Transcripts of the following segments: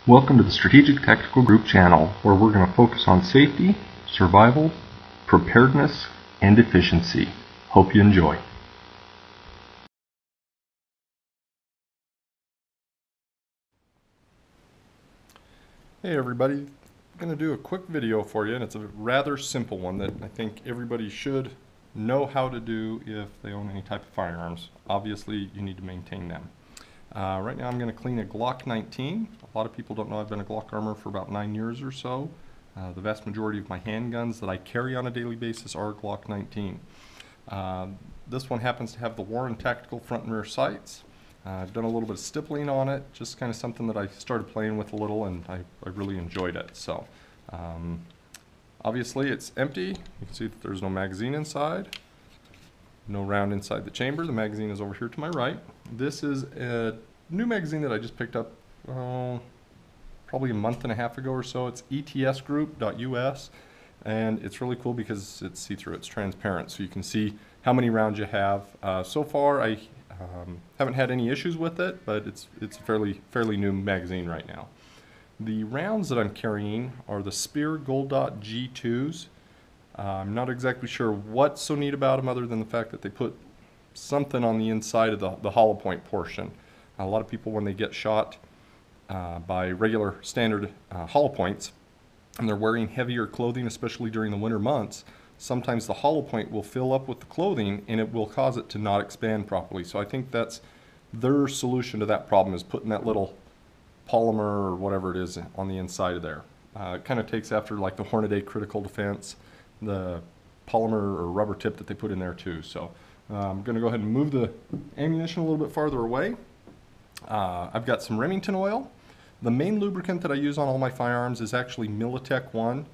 Welcome to the Strategic Tactical Group channel, where we're going to focus on safety, survival, preparedness, and efficiency. Hope you enjoy. Hey everybody, I'm going to do a quick video for you, and it's a rather simple one that I think everybody should know how to do if they own any type of firearms. Obviously you need to maintain them. Right now I'm going to clean a Glock 19. A lot of people don't know I've been a Glock armor for about 9 years or so. The vast majority of my handguns that I carry on a daily basis are Glock 19. This one happens to have the Warren Tactical front and rear sights. I've done a little bit of stippling on it, just kind of something that I started playing with a little, and I really enjoyed it. So obviously it's empty. You can see that there's no magazine inside, no round inside the chamber. The magazine is over here to my right. This is a new magazine that I just picked up probably a month and a half ago or so. It's ETS and it's really cool because it's see-through, it's transparent, so you can see how many rounds you have. So far I haven't had any issues with it, but it's a fairly new magazine right now. The rounds that I'm carrying are the Speer Gold Dot G2s. I'm not exactly sure what's so neat about them other than the fact that they put something on the inside of the hollow point portion. A lot of people, when they get shot by regular standard hollow points and they're wearing heavier clothing, especially during the winter months, sometimes the hollow point will fill up with the clothing and it will cause it to not expand properly. So I think that's their solution to that problem, is putting that little polymer or whatever it is on the inside of there. It kind of takes after like the Hornady Critical Defense, the polymer or rubber tip that they put in there too. So I'm going to go ahead and move the ammunition a little bit farther away. I've got some Remington oil. The main lubricant that I use on all my firearms is actually Militech 1.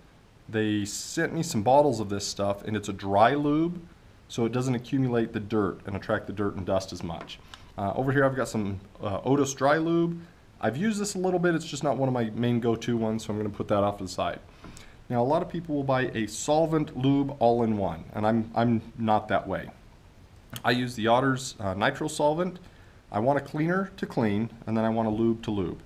They sent me some bottles of this stuff, and it's a dry lube, so it doesn't accumulate the dirt and attract the dirt and dust as much. Over here I've got some Otis dry lube. I've used this a little bit, it's just not one of my main go-to ones, so I'm going to put that off to the side. Now a lot of people will buy a Solvent lube all-in-one, and I'm not that way. I use the Otter's Nitro solvent. I want a cleaner to clean, and then I want a lube to lube.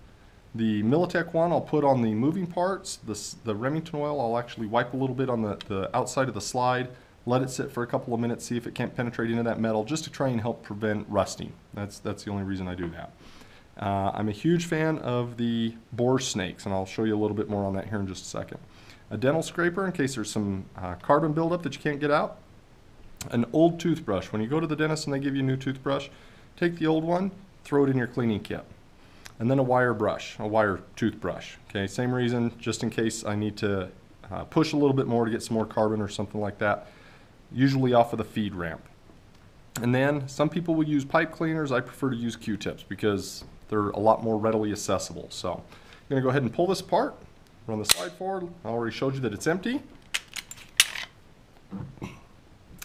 The Militech one I'll put on the moving parts. The Remington oil I'll actually wipe a little bit on the outside of the slide, let it sit for a couple of minutes, see if it can't penetrate into that metal, just to try and help prevent rusting. That's the only reason I do that. I'm a huge fan of the bore snakes, and I'll show you a little bit more on that here in just a second. A dental scraper in case there's some carbon buildup that you can't get out. An old toothbrush. When you go to the dentist and they give you a new toothbrush, take the old one, throw it in your cleaning kit. And then a wire brush, a wire toothbrush. Okay, same reason, just in case I need to push a little bit more to get some more carbon or something like that, usually off of the feed ramp. And then some people will use pipe cleaners. I prefer to use Q-tips because they're a lot more readily accessible. So I'm going to go ahead and pull this apart, run the slide forward. I already showed you that it's empty.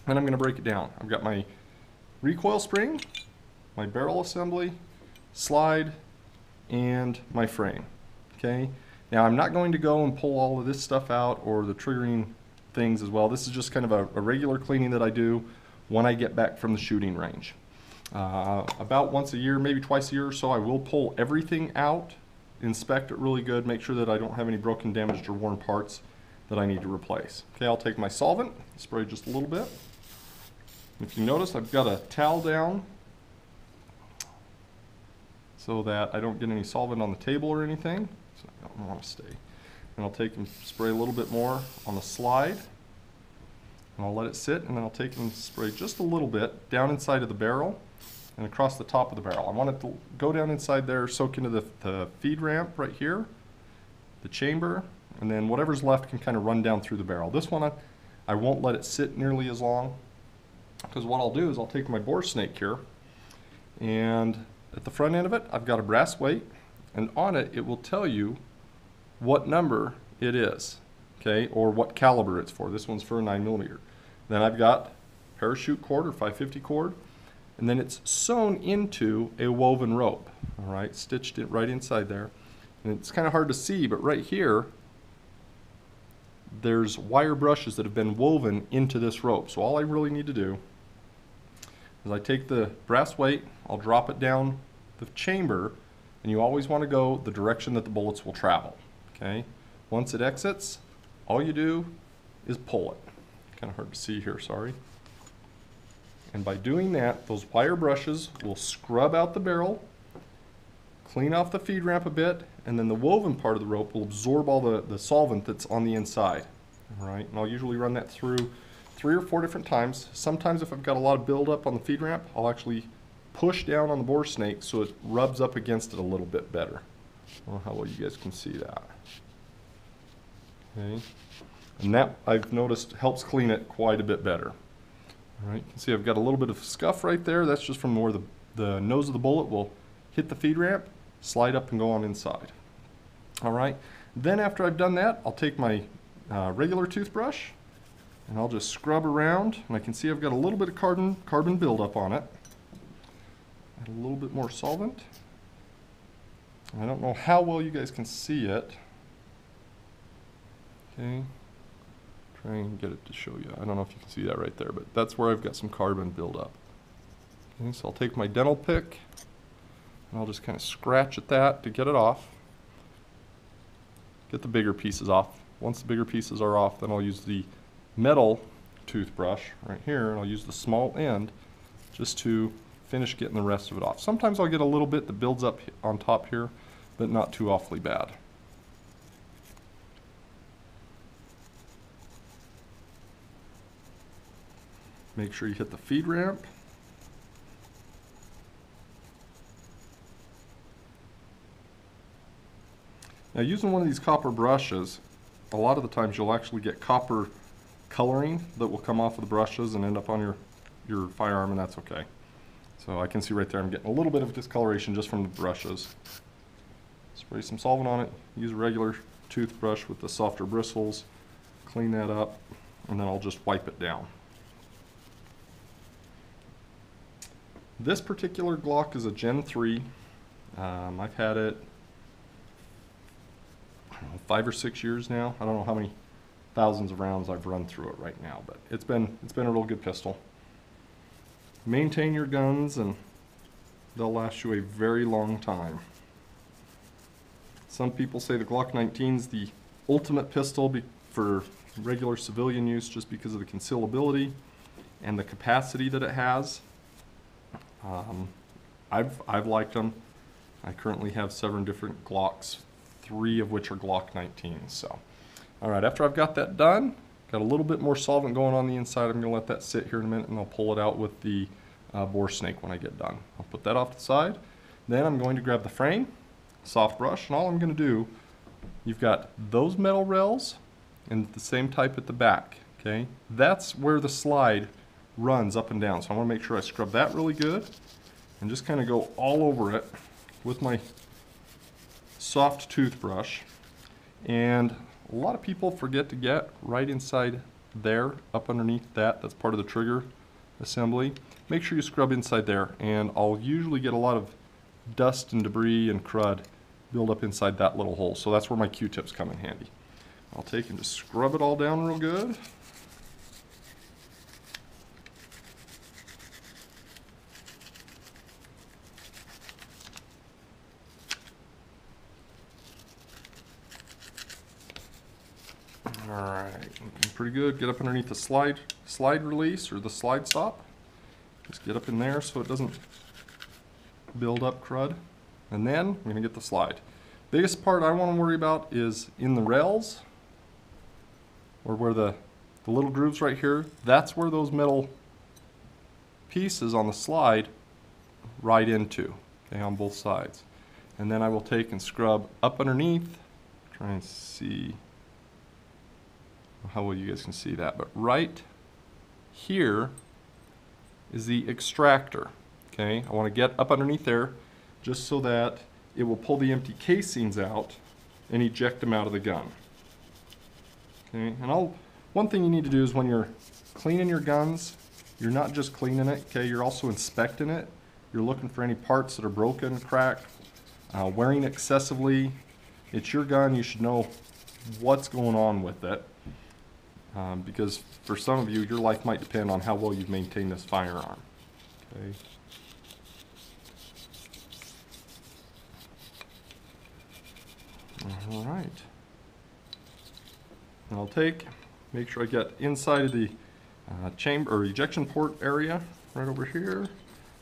And I'm going to break it down. I've got my recoil spring, my barrel assembly, slide, and my frame. Okay, now I'm not going to go and pull all of this stuff out or the triggering things as well. This is just kind of a regular cleaning that I do when I get back from the shooting range. About once a year, maybe twice a year or so, I will pull everything out, inspect it really good, make sure that I don't have any broken, damaged, or worn parts that I need to replace. Okay, I'll take my solvent, spray just a little bit. If you notice, I've got a towel down so that I don't get any solvent on the table or anything. So I don't want to stay. And I'll take and spray a little bit more on the slide. And I'll let it sit, and then I'll take and spray just a little bit down inside of the barrel and across the top of the barrel. I want it to go down inside there, soak into the feed ramp right here, the chamber, and then whatever's left can kind of run down through the barrel. This one I won't let it sit nearly as long, because what I'll do is I'll take my bore snake here, and at the front end of it I've got a brass weight, and on it it will tell you what number it is, okay, or what caliber it's for. This one's for a 9mm. Then I've got parachute cord or 550 cord, and then it's sewn into a woven rope, all right, stitched it right inside there. And it's kind of hard to see, but right here there's wire brushes that have been woven into this rope. So all I really need to do is I take the brass weight, I'll drop it down the chamber, and you always want to go the direction that the bullets will travel. Okay? Once it exits, all you do is pull it. Kind of hard to see here, sorry. And by doing that, those wire brushes will scrub out the barrel, clean off the feed ramp a bit, and then the woven part of the rope will absorb all the solvent that's on the inside. All right, and I'll usually run that through 3 or 4 different times. Sometimes if I've got a lot of buildup on the feed ramp, I'll actually push down on the bore snake so it rubs up against it a little bit better. I don't know how well you guys can see that. Okay, and that I've noticed helps clean it quite a bit better. All right, you can see I've got a little bit of scuff right there. That's just from where the nose of the bullet will hit the feed ramp, slide up and go on inside. All right, then after I've done that, I'll take my regular toothbrush and I'll just scrub around, and I can see I've got a little bit of carbon buildup on it. Add a little bit more solvent. I don't know how well you guys can see it. Okay, try and get it to show you. I don't know if you can see that right there, but that's where I've got some carbon buildup. Okay, so I'll take my dental pick and I'll just kind of scratch at that to get it off. Get the bigger pieces off. Once the bigger pieces are off, then I'll use the metal toothbrush right here, and I'll use the small end just to finish getting the rest of it off. Sometimes I'll get a little bit that builds up on top here, but not too awfully bad. Make sure you hit the feed ramp. Now, using one of these copper brushes, a lot of the times you'll actually get copper coloring that will come off of the brushes and end up on your firearm, and that's okay. So I can see right there I'm getting a little bit of discoloration just from the brushes. Spray some solvent on it, use a regular toothbrush with the softer bristles, clean that up, and then I'll just wipe it down. This particular Glock is a Gen 3. I've had it, I don't know, 5 or 6 years now. I don't know how many thousands of rounds I've run through it right now, but it's been a real good pistol. Maintain your guns and they'll last you a very long time. Some people say the Glock 19 is the ultimate pistol for regular civilian use just because of the concealability and the capacity that it has. I've liked them. I currently have 7 different Glocks, 3 of which are Glock 19s. So, all right, after I've got that done, got a little bit more solvent going on the inside. I'm going to let that sit here in a minute, and I'll pull it out with the bore snake when I get done. I'll put that off to the side. Then I'm going to grab the frame, soft brush, and all I'm going to do, you've got those metal rails and the same type at the back. Okay, that's where the slide runs up and down. So I want to make sure I scrub that really good and just kind of go all over it with my soft toothbrush. And a lot of people forget to get right inside there, up underneath that. That's part of the trigger assembly. Make sure you scrub inside there, and I'll usually get a lot of dust and debris and crud build up inside that little hole. So that's where my Q-tips come in handy. I'll take and just scrub it all down real good. Alright, looking pretty good. Get up underneath the slide release or the slide stop. Just get up in there so it doesn't build up crud. And then I'm going to get the slide. Biggest part I want to worry about is in the rails, or where the little grooves right here. That's where those metal pieces on the slide ride into, okay, on both sides. And then I will take and scrub up underneath, try and see how well you guys can see that, but right here is the extractor. Okay, I want to get up underneath there just so that it will pull the empty casings out and eject them out of the gun. Okay, and one thing you need to do is when you're cleaning your guns, you're not just cleaning it, okay, you're also inspecting it. You're looking for any parts that are broken, cracked, wearing excessively. It's your gun, you should know what's going on with it. Because for some of you, your life might depend on how well you've maintained this firearm. Okay. All right. And I'll make sure I get inside of the chamber or ejection port area right over here.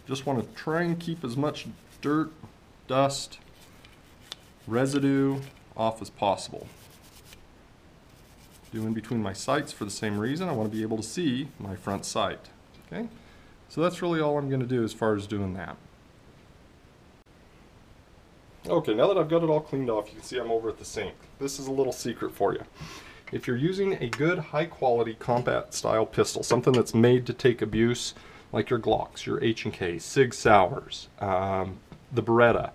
Just want to try and keep as much dirt, dust, residue off as possible. Do in between my sights for the same reason. I want to be able to see my front sight. Okay, so that's really all I'm going to do as far as doing that. Okay, now that I've got it all cleaned off, you can see I'm over at the sink. This is a little secret for you. If you're using a good, high-quality combat-style pistol, something that's made to take abuse, like your Glocks, your H&K, Sig Sauers, the Beretta,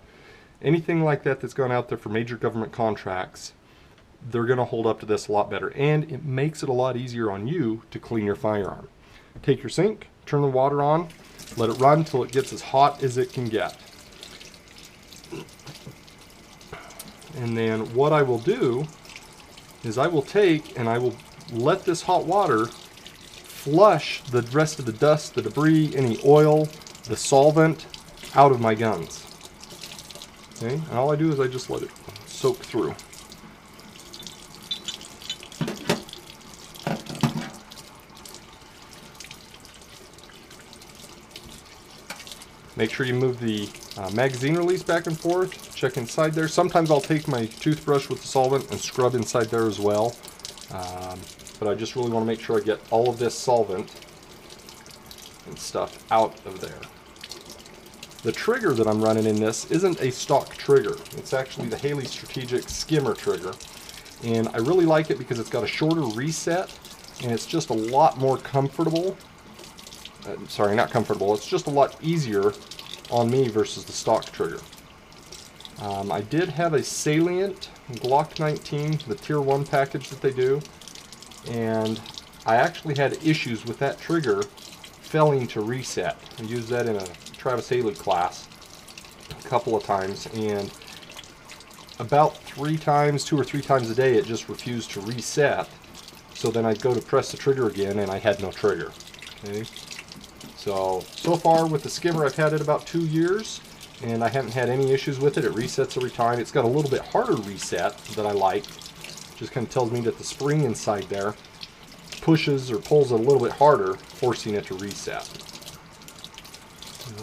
anything like that that's gone out there for major government contracts, they're going to hold up to this a lot better. And it makes it a lot easier on you to clean your firearm. Take your sink, turn the water on, let it run until it gets as hot as it can get. And then what I will do is I will take and I will let this hot water flush the rest of the dust, the debris, any oil, the solvent out of my guns. Okay, and all I do is I just let it soak through. Make sure you move the magazine release back and forth, check inside there. Sometimes I'll take my toothbrush with the solvent and scrub inside there as well. But I just really want to make sure I get all of this solvent and stuff out of there. The trigger that I'm running in this isn't a stock trigger. It's actually the Haley Strategic skimmer trigger. And I really like it because it's got a shorter reset and it's just a lot more comfortable. Sorry, not comfortable. It's just a lot easier on me versus the stock trigger. I did have a Salient Glock 19, the Tier 1 package that they do, and I actually had issues with that trigger failing to reset. I used that in a Travis Haley class a couple of times, and about 2 or 3 times a day it just refused to reset. So then I'd go to press the trigger again and I had no trigger. Okay. So far with the skimmer I've had it about 2 years and I haven't had any issues with it. It resets every time. It's got a little bit harder reset that I like. Just kind of tells me that the spring inside there pushes or pulls it a little bit harder, forcing it to reset.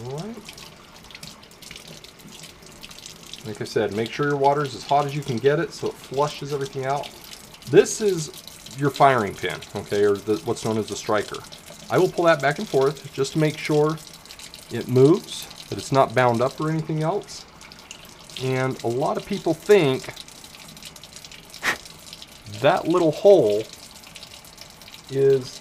Alright. Like I said, make sure your water is as hot as you can get it so it flushes everything out. This is your firing pin, okay, or what's known as the striker. I will pull that back and forth just to make sure it moves, that it's not bound up or anything else. And a lot of people think that little hole is,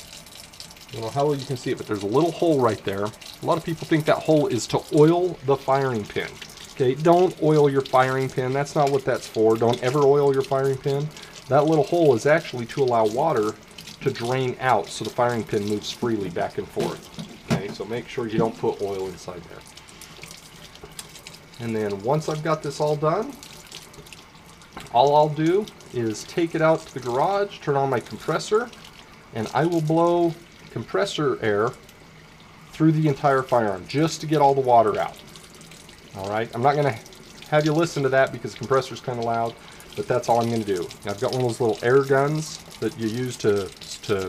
I don't know how well you can see it, but there's a little hole right there. A lot of people think that hole is to oil the firing pin. Okay, don't oil your firing pin. That's not what that's for. Don't ever oil your firing pin. That little hole is actually to allow water to drain out so the firing pin moves freely back and forth. Okay, so make sure you don't put oil inside there. And then once I've got this all done, all I'll do is take it out to the garage, turn on my compressor, and I will blow compressor air through the entire firearm just to get all the water out. Alright, I'm not going to have you listen to that because the compressor's kind of loud, but that's all I'm going to do. I've got one of those little air guns that you use to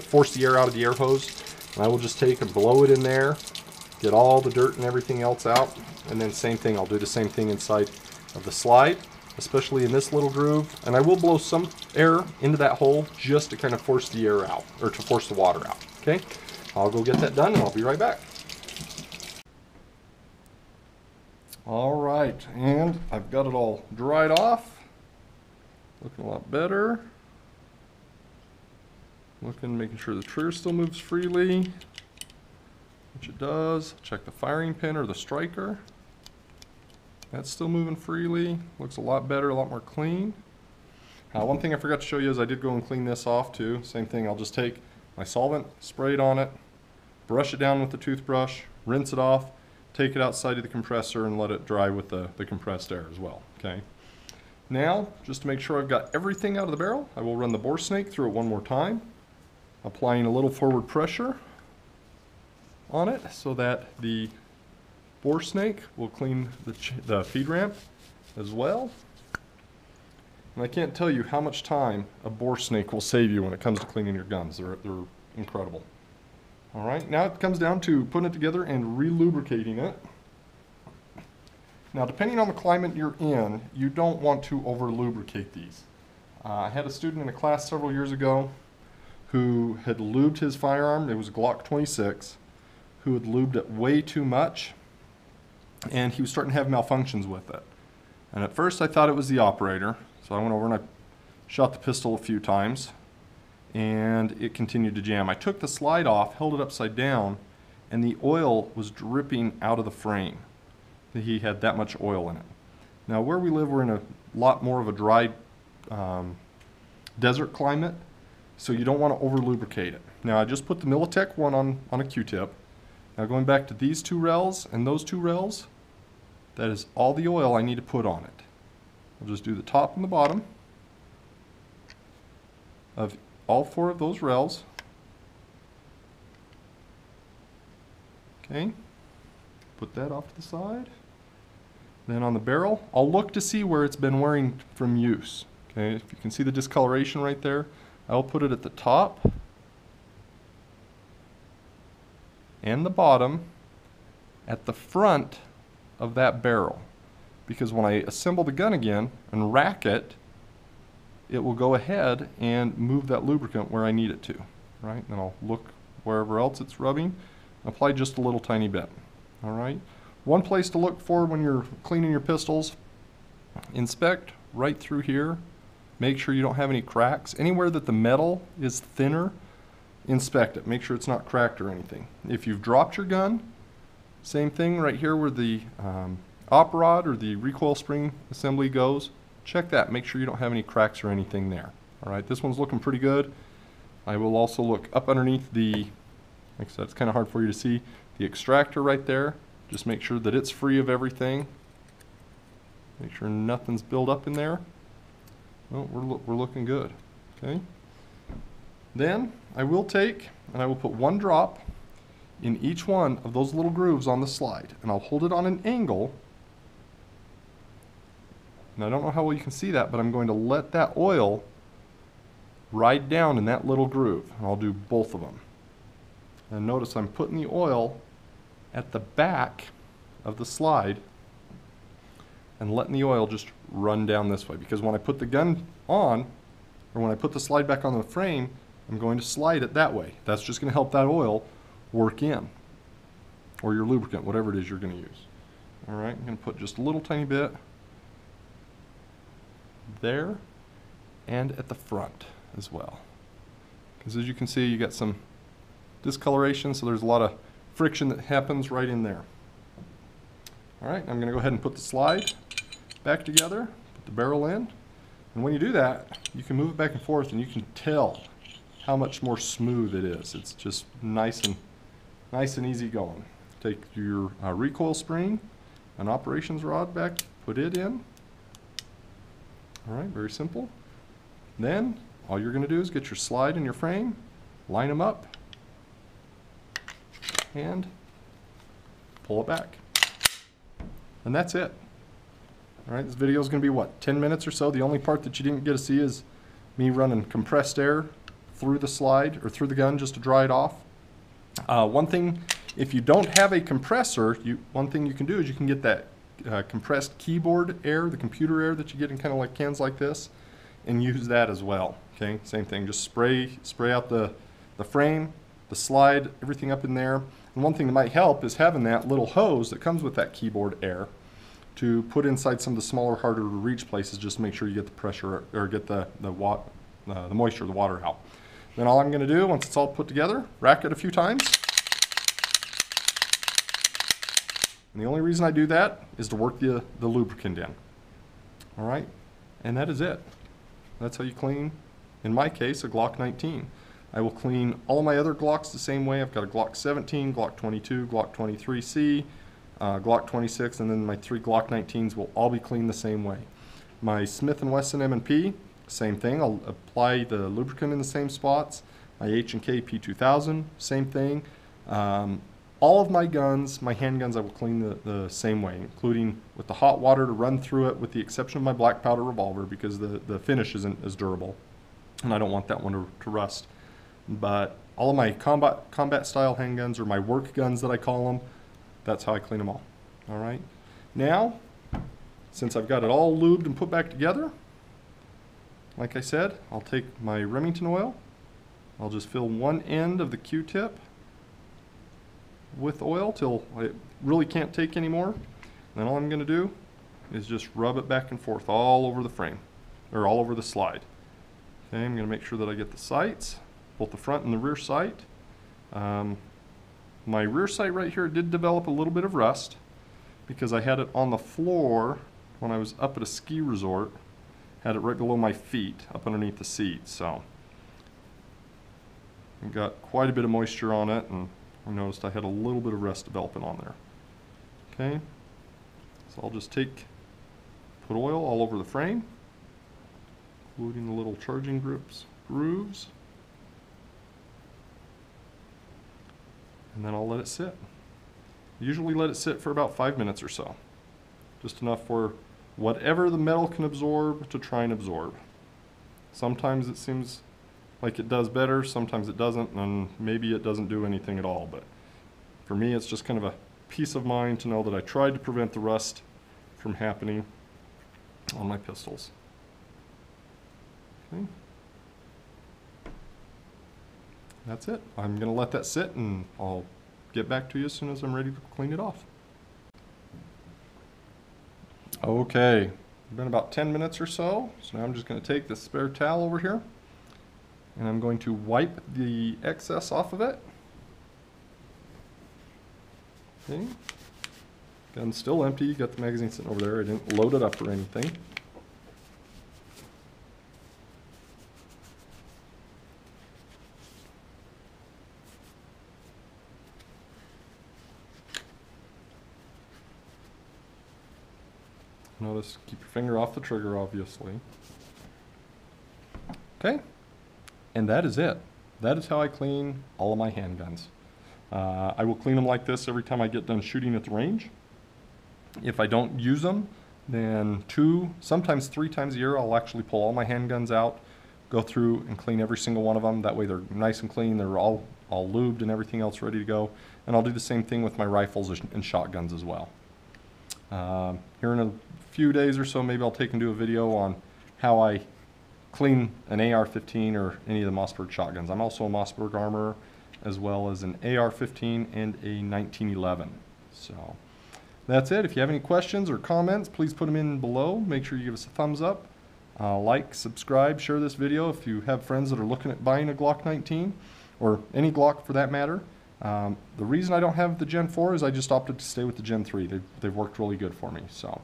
force the air out of the air hose, and I will just take and blow it in there, get all the dirt and everything else out, and then same thing, I'll do the same thing inside of the slide, especially in this little groove, and I will blow some air into that hole just to kind of force the air out, or to force the water out. Okay, I'll go get that done and I'll be right back. Alright, and I've got it all dried off, looking a lot better. Making sure the trigger still moves freely, which it does. Check the firing pin or the striker. That's still moving freely. Looks a lot better, a lot more clean. One thing I forgot to show you is I did go and clean this off too. Same thing, I'll just take my solvent, spray it on it, brush it down with the toothbrush, rinse it off, take it outside of the compressor and let it dry with the compressed air as well. Okay. Now, just to make sure I've got everything out of the barrel, I will run the bore snake through it one more time, applying a little forward pressure on it so that the bore snake will clean the feed ramp as well. And I can't tell you how much time a bore snake will save you when it comes to cleaning your guns. They're incredible. All right, now it comes down to putting it together and re-lubricating it. Now, depending on the climate you're in, you don't want to over-lubricate these. I had a student in a class several years ago who had lubed his firearm. It was a Glock 26, who had lubed it way too much, and he was starting to have malfunctions with it. And at first I thought it was the operator, so I went over and I shot the pistol a few times, and it continued to jam. I took the slide off, held it upside down, and the oil was dripping out of the frame. He had that much oil in it. Now, where we live, we're in a lot more of a dry desert climate, so you don't want to over lubricate it. Now, I just put the Militech one on a Q-tip. Now, going back to these two rails and those two rails, that is all the oil I need to put on it. I'll just do the top and the bottom of all 4 of those rails. Okay, put that off to the side. Then on the barrel, I'll look to see where it's been wearing from use. Okay, if you can see the discoloration right there, I'll put it at the top and the bottom at the front of that barrel. Because when I assemble the gun again and rack it, it will go ahead and move that lubricant where I need it to. Right? Then I'll look wherever else it's rubbing, apply just a little tiny bit. All right. One place to look for when you're cleaning your pistols, inspect right through here. Make sure you don't have any cracks. Anywhere that the metal is thinner, inspect it. Make sure it's not cracked or anything. If you've dropped your gun, same thing right here where the op rod or the recoil spring assembly goes. Check that. Make sure you don't have any cracks or anything there. All right, this one's looking pretty good. I will also look up underneath the, like I said, it's kind of hard for you to see, the extractor right there. Just make sure that it's free of everything. Make sure nothing's built up in there. Well, we're looking good. Okay. Then I will take and I will put 1 drop in each one of those little grooves on the slide, and I'll hold it on an angle. And I don't know how well you can see that, but I'm going to let that oil ride down in that little groove, and I'll do both of them. And notice I'm putting the oil at the back of the slide and letting the oil just run down this way, because when I put the gun on, or when I put the slide back on the frame, I'm going to slide it that way. That's just going to help that oil work in, or your lubricant, whatever it is you're going to use. All right, I'm going to put just a little tiny bit there and at the front as well, because as you can see, you got some discoloration, so there's a lot of friction that happens right in there. All right, I'm going to go ahead and put the slide back together, put the barrel in, and when you do that, you can move it back and forth, and you can tell how much more smooth it is. It's just nice and easy going. Take your recoil spring, an operations rod back, put it in. All right, very simple. Then all you're going to do is get your slide and your frame, line them up, and pull it back. And that's it. All right, this video is going to be, what, 10 minutes or so? The only part that you didn't get to see is me running compressed air through the slide or through the gun just to dry it off. One thing, if you don't have a compressor, one thing you can do is you can get that compressed keyboard air, the computer air that you get in kind of like cans like this, and use that as well. Okay, same thing, just spray out the frame, the slide, everything up in there. And one thing that might help is having that little hose that comes with that keyboard air to put inside some of the smaller, harder to reach places, just to make sure you get the pressure, or get the moisture, the water out. Then all I'm going to do, once it's all put together, rack it a few times. And the only reason I do that is to work the lubricant in. All right, and that is it. That's how you clean, in my case, a Glock 19. I will clean all of my other Glocks the same way. I've got a Glock 17, Glock 22, Glock 23C, Glock 26, and then my 3 Glock 19s will all be cleaned the same way. My Smith & Wesson M&P, same thing. I'll apply the lubricant in the same spots. My H&K P2000, same thing. All of my guns, my handguns, I will clean the same way, including with the hot water to run through it, with the exception of my black powder revolver, because the finish isn't as durable, and I don't want that one to rust. But all of my combat style handguns, or my work guns that I call them, that's how I clean them all. All right. Now, since I've got it all lubed and put back together, like I said, I'll take my Remington oil. I'll just fill one end of the Q-tip with oil till I really can't take anymore. And then all I'm going to do is just rub it back and forth all over the frame, or all over the slide. Okay, I'm going to make sure that I get the sights, both the front and the rear sight. My rear sight right here did develop a little bit of rust because I had it on the floor when I was up at a ski resort. Had it right below my feet, up underneath the seat, so I've got quite a bit of moisture on it, and I noticed I had a little bit of rust developing on there. Okay, so I'll just put oil all over the frame, including the little charging grooves, and then I'll let it sit. Usually let it sit for about 5 minutes or so, just enough for whatever the metal can absorb to try and absorb. Sometimes it seems like it does better, sometimes it doesn't, and maybe it doesn't do anything at all. But for me, it's just kind of a peace of mind to know that I tried to prevent the rust from happening on my pistols. Okay. That's it. I'm going to let that sit, and I'll get back to you as soon as I'm ready to clean it off. Okay, been about 10 minutes or so, so now I'm just going to take this spare towel over here, and I'm going to wipe the excess off of it. Okay, gun's still empty, got the magazine sitting over there, I didn't load it up or anything. Notice, keep your finger off the trigger, obviously. Okay, and that is it. That is how I clean all of my handguns. I will clean them like this every time I get done shooting at the range. If I don't use them, then 2, sometimes 3 times a year, I'll actually pull all my handguns out, go through and clean every single one of them. That way they're nice and clean, they're all lubed and everything else ready to go. And I'll do the same thing with my rifles and shotguns as well. Here in a few days or so, maybe I'll take and do a video on how I clean an AR-15 or any of the Mossberg shotguns. I'm also a Mossberg armorer, as well as an AR-15 and a 1911. So that's it. If you have any questions or comments, please put them in below. Make sure you give us a thumbs up, like, subscribe, share this video if you have friends that are looking at buying a Glock 19 or any Glock for that matter. The reason I don't have the Gen 4 is I just opted to stay with the Gen 3. They've worked really good for me. So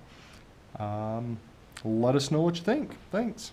let us know what you think. Thanks.